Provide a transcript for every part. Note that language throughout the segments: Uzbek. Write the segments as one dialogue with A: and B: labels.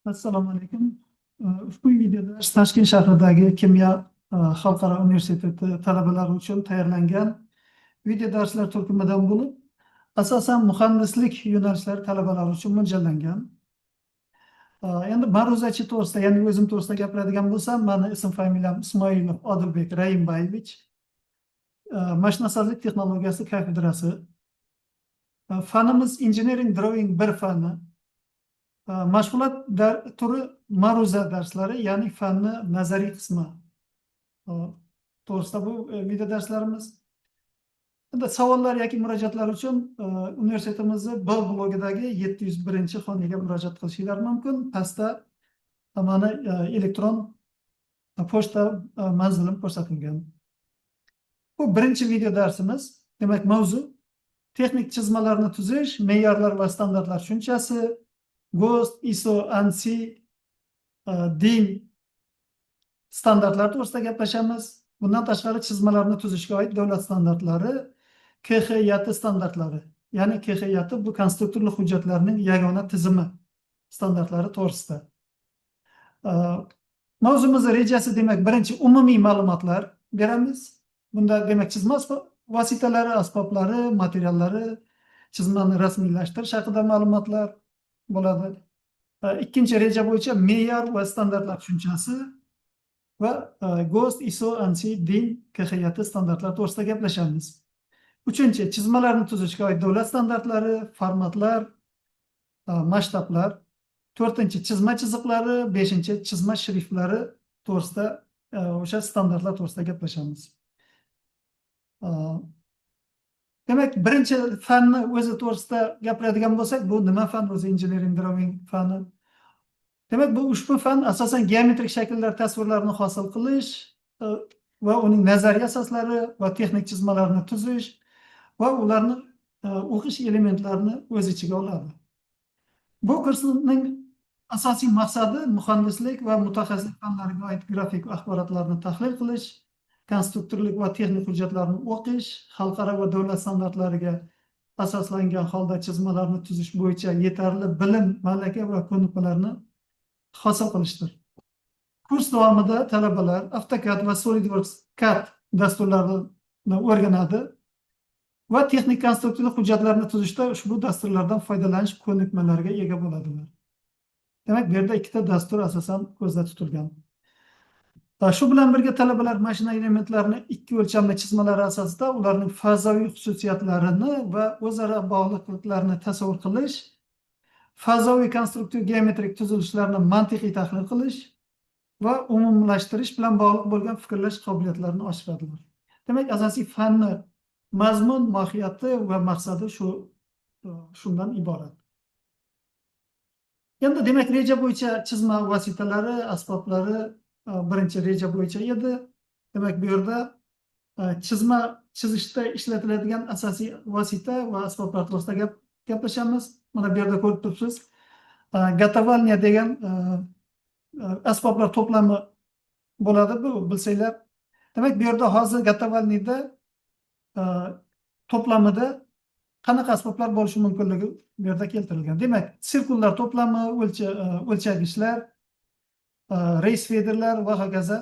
A: Assalomu alaykum. Ushbu videodars Toshkent shahridagi Kimyo xalqaro universiteti talabalari uchun tayyorlangan videodarslar turkumidan bo'lib, asosan muhandislik yo'nalishlari talabalari uchun mo'ljallangan. Endi ma'ruzachi to'g'risida, ya'ni o'zim to'g'risida gapiradigan bo'lsam, meni ism-familiyam Ismoilov Odilbek Raimbayevich. Mashinasozlik texnologiyasi kafedrasi. Fanimiz Engineering Drawing 1 fani. Mashg'ulot turi ma'ruza darslari, ya'ni fanni nazariy qismi to'g'risida bu video darslarimiz. Endi savollar yoki murojaatlar uchun universitetimizni blogidagi 701-xonaga murojaat qilishingiz mumkin. Pastda mana elektron pochta manzilim ko'rsatilgan. Bu birinchi video darsimiz. Demak, mavzu texnik chizmalarni tuzish, me'yorlar va standartlar tushunchasi, GOST, ISO, ANSI, DIN standartlari to'g'risida gaplashamiz. Bundan tashqari chizmalarni tuzishga oid davlat standartlari, KXYT standartlari, ya'ni KXYT bu konstruktorlik hujjatlarining yagona tizimi standartlari to'g'risida. Mavzumizning rejasi demak, birinchi umumiy ma'lumotlar beramiz. Bunda demak chizma vositalari, asboblari, materiallari, chizmani rasmiylashtirish haqida ma'lumotlar bo'ladi. Ikkinchi reja bo'yicha me'yor va standartlar tushunchasi va GOST, ISO, ANSI, DIN, KXYT standartlar to'g'risida gaplashamiz. Uchinchi chizmalarni tuzishga oid davlat standartlari, formatlar, masshtablar. To'rtinchi chizma chiziqlari, beshinchi chizma shriftlari to'g'risida o'sha standartlar to'g'risida gaplashamiz. Demak, birinchi fanni o'zi to'g'risida gapiradigan bo'lsak, bu nima fan o'zi? Engineering Drawing fani. Demak, bu ushbu fan asosan geometrik shakllar tasvirlarini hosil qilish va uning nazariy asoslari va texnik chizmalarni tuzish va ularni o'qish elementlarini o'z ichiga oladi. Bu kursning asosiy maqsadi muhandislik va mutaxassislik fanlariga oid grafik axborotlarni tahlil qilish, konstruktorlik va texnik hujjatlarni o'qish, xalqaro va davlat standartlariga asoslangan holda chizmalarni tuzish bo'yicha yetarli bilim, malaka va ko'nikmalarni hosil qilishdir. Kurs davomida talabalar AutoCAD va SolidWorks CAD dasturlarini o'rganadi va texnik konstruktorlik hujjatlarini tuzishda ushbu dasturlardan foydalanish ko'nikmalariga ega bo'ladilar. Demak, bu yerda ikkita dastur asosan ko'zda tutilgan. Shu bilan birga talabalar mashina elementlarini ikki o'lchamli chizmalari asosida ularning fazoviy xususiyatlarini va o'zaro bog'liqliklarini tasavvur qilish, fazoviy konstruktiv geometrik tuzilishlarni mantiqiy tahlil qilish va umumlashtirish bilan bog'liq bo'lgan fikrlash qobiliyatlarini oshiradilar. Demak, asosiy fanni mazmun, mohiyati va maqsadi shundan iborat. Endi demak, reja bo'yicha chizma vositalari, asboblari birinchi reja bo'yicha edi. Demak, bu yerda chizma chizishda ishlatiladigan asosiy vosita va asboblar to'g'risida gaplashamiz. Mana bu yerda ko'rib turibsiz. Gatovalniya degan asboblar to'plami bo'ladi, bu bilsanglar. Demak, bu yerda hozir gatovalniyda to'plamida qanaqa asboblar bo'lishi mumkinligi bu yerda keltirilgan. Demak, sirkullar to'plami, o'lchagichlar, reys federlar va hokazo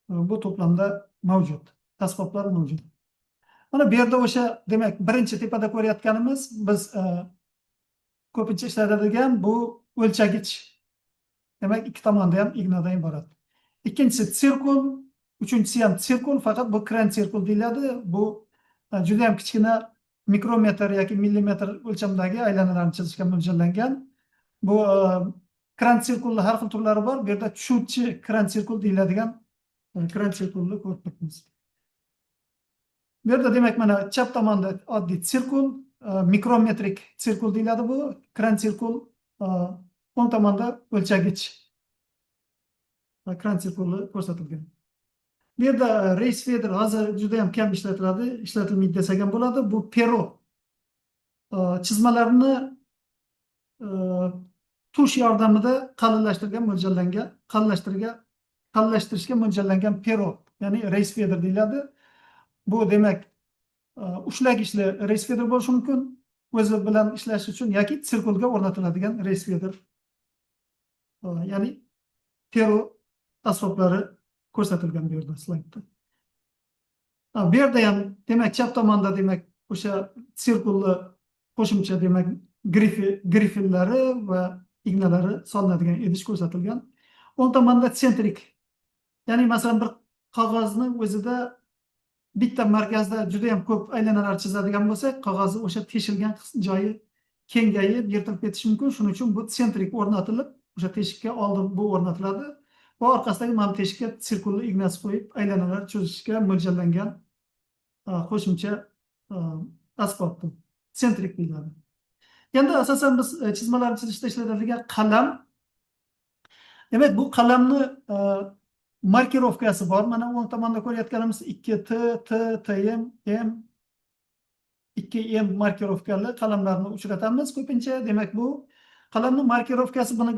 A: bu to'plamda mavjud. Asboblar mavjud. Mana bu yerda o'sha, demak, birinchi tepada ko'rayotganimiz biz ko'pincha ishlatadigan bu o'lchagich. Demak, ikki tomonda ham ignadan iborat. Ikkinchisi sirkul, uchinchisi ham sirkul, faqat bu kran sirkul deyiladi. Bu juda ham kichkina mikrometr yoki millimetr o'lchamdagi aylanalarni chizishga mo'ljallangan. Bu kran sirkulli har xil turlari bor. Bu yerda tushuvchi kran sirkul deyiladigan kran sirkulni ko'rib turibmiz. Bu yerda demak, mana chap tomonda oddiy sirkul, mikrometrik sirkul deyiladi bu. Kran sirkul, o'ng tomonda o'lchagich kran sirkuli ko'rsatilgan. Bu yerda reys feder hozir juda ham kam ishlatiladi, ishlatilmaydi desak ham bo'ladi. Bu pero chizmalarni tush yordamida qalinlashtirishga mo'ljallangan pero, ya'ni reys feder deyiladi. Bu demak, ushlagichli reys feder bo'lishi mumkin, o'zi bilan ishlash uchun yoki sirkulga o'rnatiladigan reys feder ya'ni Peru asboblari ko'rsatilgan bu yerda slaydda. Bu yerda ham demak chap tomonda demak o'sha sirkulli qo'shimcha demak grifellari va ignalari solinadigan idish ko'rsatilgan. O'ng tomonda sentrik, ya'ni masalan bir qog'ozni o'zida bitta markazda juda ham ko'p aylanalar chizadigan bo'lsak, qog'ozni o'sha teshilgan joyi kengayib, yirtilib ketishi mumkin. Shuning uchun bu sentrik o'rnatilib, o'sha teshikka oldin bu o'rnatiladi va orqasidagi mana teshikka sirkulli ignasi qo'yib aylanalar cho'zishga mo'ljallangan qo'shimcha asbob bu. Sentrik deyiladi. Endi asosan biz chizmalarni chizishda ishlatadigan qalam. Demak, bu qalamni markirovkasi bor. Mana o'ng tomonda ko'rayotganimiz 2T, TM, M, 2M markirovkali qalamlarni uchratamiz ko'pincha. Demak, bu qalamni markirovkasi buni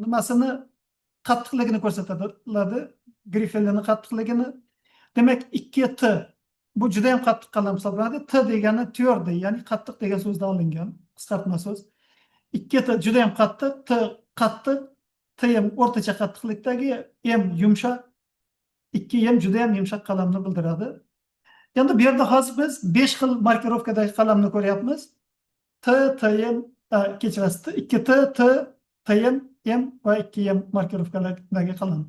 A: nimasini qattiqligini ko'rsatadi, grifellini qattiqligini. Demak, 2T bu juda ham qattiq qalam hisoblanadi. T degani tyordiy, ya'ni qattiq degan so'zdan olingan, qisqartma so'z. 2T juda ham qattiq, T qattiq, TM o'rtacha qattiqlikdagi, M yumshoq, 2M juda ham yumshoq qalamni bildiradi. Endi bu yerda hozir biz 5 xil markirovkadagi qalamni ko'ryapmiz. T, TM, kechirasiz, 2T, T, TM, M va 2M markirovkalardagi qalam.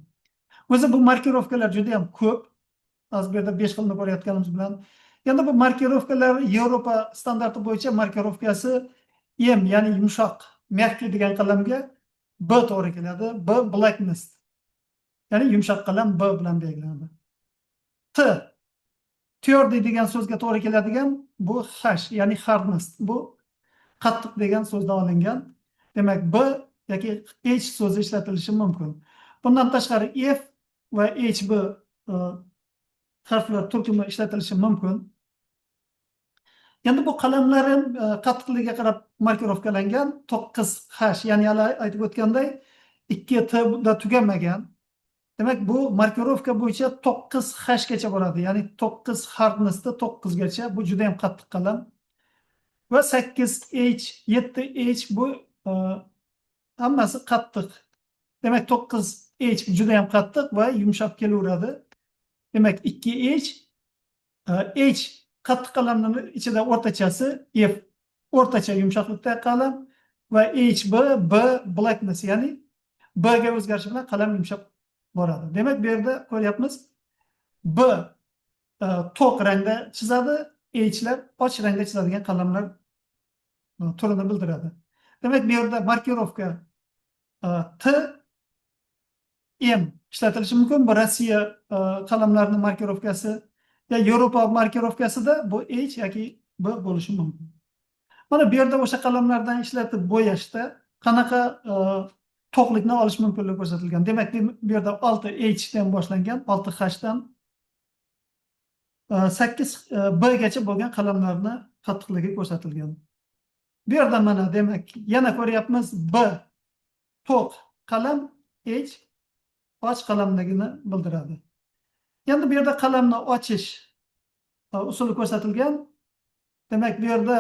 A: O'zi bu markirovkalar juda ham ko'p. Hozir bu yerda 5 xilni ko'rayotganimiz bilan. Endi bu markirovkalar Yevropa standarti bo'yicha markirovkasi M, ya'ni yumshoq, mягкий degan qalamga B to'g'ri keladi. B blackness. Ya'ni yumshoq qalam B bilan belgilanadi. T tyordiy degan so'zga to'g'ri keladigan bu H, ya'ni hardness. Bu qattiq degan so'zdan olingan. Demak, B yoki H so'zi ishlatilishi mumkin. Bundan tashqari F va HB harflar turkumi ishlatilishi mumkin. Endi bu qalamlar ham qattiqligiga qarab markirovkalangan. 9H, ya'ni aytib o'tganday 2T da tugamagan. Demak, bu markirovka bo'yicha 9H gacha boradi. Ya'ni 9 hardnessda 9 gacha. Bu juda ham qattiq qalam. Va 8H, 7H bu hammasi qattiq. Demak, 9H juda ham qattiq va yumshoq kelaveradi. Demak, 2H, H qattiq qalamning ichida o'rtachasi, F o'rtacha yumshoqlikda qalam va HB, B blackness, ya'ni B ga o'zgarishi bilan qalam yumshoq boradi. Demak, bu yerda ko'ryapmiz, B to'q rangda chizadi, H'lar ochiq rangda chizadigan qalamlar turini bildiradi. Demak, bu yerda markirovka T, M ishlatilishi mumkin. Bu Rossiya qalamlarining markirovkasi ya Yevropa markirovkasida bu H yoki B bo'lishi mumkin. Mana bu yerda o'sha qalamlardan ishlatib bo'yashda qanaqa to'qlikni olish mumkinligi ko'rsatilgan. Demak, bu yerda 6H dan boshlangan, 6H dan 8B gacha bo'lgan qalamlarni qattiqligi ko'rsatilgan. Bu yerda mana demak, yana ko'ryapmiz, B to'q qalam, H och qalamligini bildiradi. Endi bu yerda qalamni ochish usuli ko'rsatilgan. Demak, bu yerda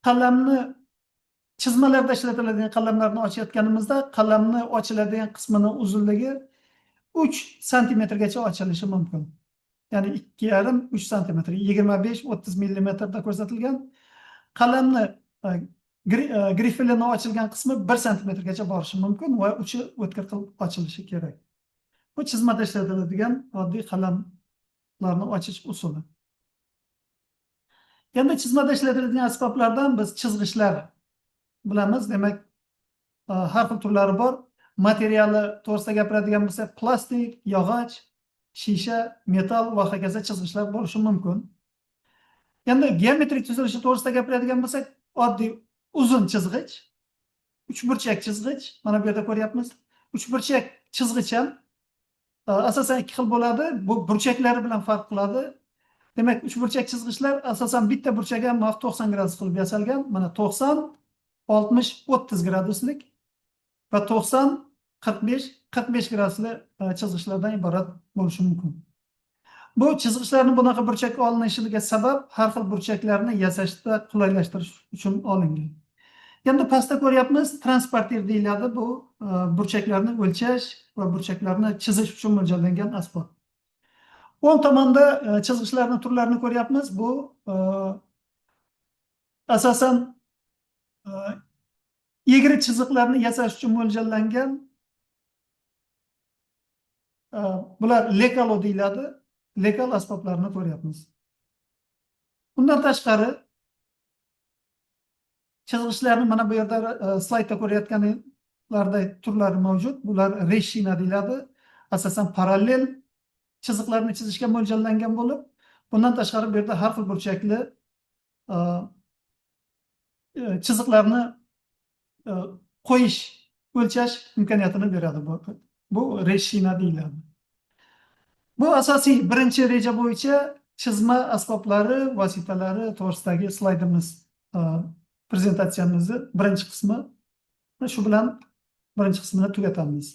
A: qalamni chizmalarda ishlatiladigan qalamlarni ochayotganimizda qalamni ochiladigan qismining uzunligi 3 sm gacha ochilishi mumkin. Ya'ni 2,5-3 sm, 25-30 mm da ko'rsatilgan. Qalamni grifellini ochilgan qismi 1 sm gacha borishi mumkin va uchi o'tkir qilib ochilishi kerak. Bu chizmada ishlatiladigan oddiy qalamlarni ochish usuli. Endi chizmada ishlatiladigan asboblardan biz chizg'ichlar bilamiz. Demak, har xil turlari bor. Materiali to'g'risida gapiradigan bo'lsak, plastik, yog'och, shisha, metal va hokazo chizg'ichlar bo'lishi mumkin. Endi geometrik tuzilishi to'g'risida gapiradigan bo'lsak, oddiy uzun chizg'ich, uchburchak chizg'ich, mana bu yerda ko'ryapmiz. Uchburchak chizg'ich ham asosan ikki xil bo'ladi. Bu burchaklari bilan farq qiladi. Demak, uchburchak chizg'ichlar asosan bitta burchakka 90 gradus qilib yasalgan. Mana 90, 60, 30 graduslik va 90, 45 gradusli chizg'ichlardan iborat bo'lishi mumkin. Bu chizg'ichlarning bunaqa burchakka olinishiga sabab har xil burchaklarni yasashda qulaylashtirish uchun olingan. Endi pastda ko'ryapmiz, transpartir deyiladi. Bu burchaklarni o'lchash va burchaklarni chizish uchun mo'ljallangan asbob. O'ng tomonda chizgichlarning turlarini ko'ryapmiz. Bu asosan egri chiziqlarni yasash uchun mo'ljallangan, bular lekalo deyiladi. Lekal asboblarni ko'ryapmiz. Bundan tashqari chizgichlarni mana bu yerda slaydda ko'rayotganlardek turlari mavjud. Bular reshina deyiladi. Asosan parallel chiziqlarni chizishga mo'ljallangan bo'lib, bundan tashqari bu yerda har xil burchakli chiziqlarni qo'yish, o'lchash imkoniyatini beradi. Bu reshina deyiladi. Bu asosiy birinchi reja bo'yicha chizma asboblari, vositalari to'g'risidagi slaydimiz, prezentatsiyamizni birinchi qismi. Shu bilan birinchi qismini tugatamiz.